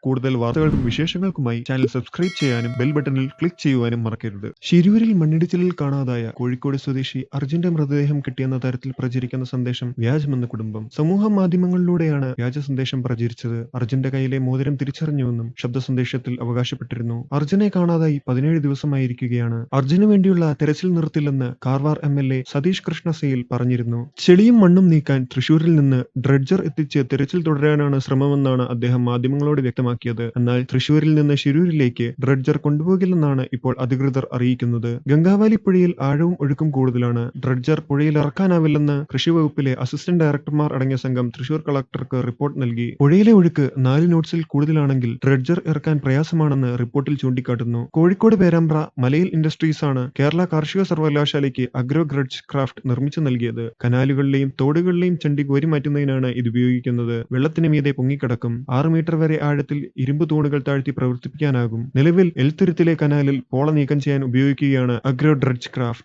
കൂടുതൽ വാർത്തകൾക്കും വിശേഷങ്ങൾക്കുമായി channel subscribe ചെയ്യാനും ബെൽ ബട്ടണിൽ ക്ലിക്ക് ചെയ്യുവാനും മറക്കരുത്. ശിരൂരിൽ മണ്ണിടിച്ചിലിൽ കാണാതായ കോഴിക്കോട് സ്വദേശി അർജുന്റെ മൃതദേഹം കിട്ടിയെന്ന തരത്തിൽ പ്രചരിക്കുന്ന സന്ദേശം വ്യാജമെന്ന് കുടുംബം. സമൂഹ മാധ്യമങ്ങളിലൂടെയാണ് വ്യാജ സന്ദേശം പ്രചരിച്ചത്. അർജുന്റെ കയ്യിലെ മോതിരം തിരിച്ചറിഞ്ഞുവെന്നും ശബ്ദ സന്ദേശത്തിൽ അവകാശപ്പെട്ടിരുന്നു. അർജുനെ കാണാതായി 17 ദിവസമായിരിക്കുകയാണ്. അർജുന് വേണ്ടിയുള്ള തെരച്ചിൽ നിർത്തില്ലെന്ന് കാർവാർ MLA സതീഷ് കൃഷ്ണ സെയിൽ പറഞ്ഞിരുന്നു. ചെളിയും മണ്ണും നീക്കാൻ തൃശൂരിൽ നിന്ന് ഡ്രെഡ്ജർ എത്തിച്ച് തെരച്ചിൽ തുടരാനാണ് ശ്രമമെന്നാണ് അദ്ദേഹം മാധ്യമങ്ങളോട് വ്യക്തമാക്കിയത്. എന്നാൽ തൃശൂരിൽ നിന്ന് ശിരൂരിലേക്ക് ഡ്രെഡ്ജർ കൊണ്ടുപോകില്ലെന്നാണ് ഇപ്പോൾ അധികൃതർ അറിയിക്കുന്നത്. ഗംഗാവാലി പുഴയിൽ ആഴവും ഒഴുക്കും കൂടുതലാണ്. ഡ്രെഡ്ജർ പുഴയിൽ ഇറക്കാനാവില്ലെന്ന് കൃഷിവകുപ്പിലെ അസിസ്റ്റന്റ് ഡയറക്ടർമാർ അടങ്ങിയ സംഘം തൃശൂർ കളക്ടർക്ക് റിപ്പോർട്ട് നൽകി. പുഴയിലെ ഒഴുക്ക് 4 നോട്ട്സിൽ കൂടുതലാണെങ്കിൽ ഡ്രെഡ്ജർ ഇറക്കാൻ പ്രയാസമാണെന്ന് റിപ്പോർട്ടിൽ ചൂണ്ടിക്കാട്ടുന്നു. കോഴിക്കോട് പേരാമ്പ്ര മലയിൽ ഇൻഡസ്ട്രീസാണ് കേരള കാർഷിക സർവകലാശാലയ്ക്ക് അഗ്രോ ഗ്രഡ്ജ് ക്രാഫ്റ്റ് നിർമ്മിച്ചു നൽകിയത്. കനാലുകളിലെയും തോടുകളിലെയും ചണ്ടി കോരിമാറ്റുന്നതിനാണ് ഇത് ഉപയോഗിക്കുന്നത്. വെള്ളത്തിന് മീതെ പൊങ്ങിക്കിടക്കും. 6 മീറ്റർ വരെ ആഴത്തിൽ ഇരുമ്പ് തൂണുകൾ താഴ്ത്തി പ്രവർത്തിപ്പിക്കാനാകും. നിലവിൽ എൽത്തുരുത്തിലെ കനാലിൽ പോള നീക്കം ചെയ്യാൻ ഉപയോഗിക്കുകയാണ് അഗ്രോ ഡ്രഡ്ജ് ക്രാഫ്റ്റ്.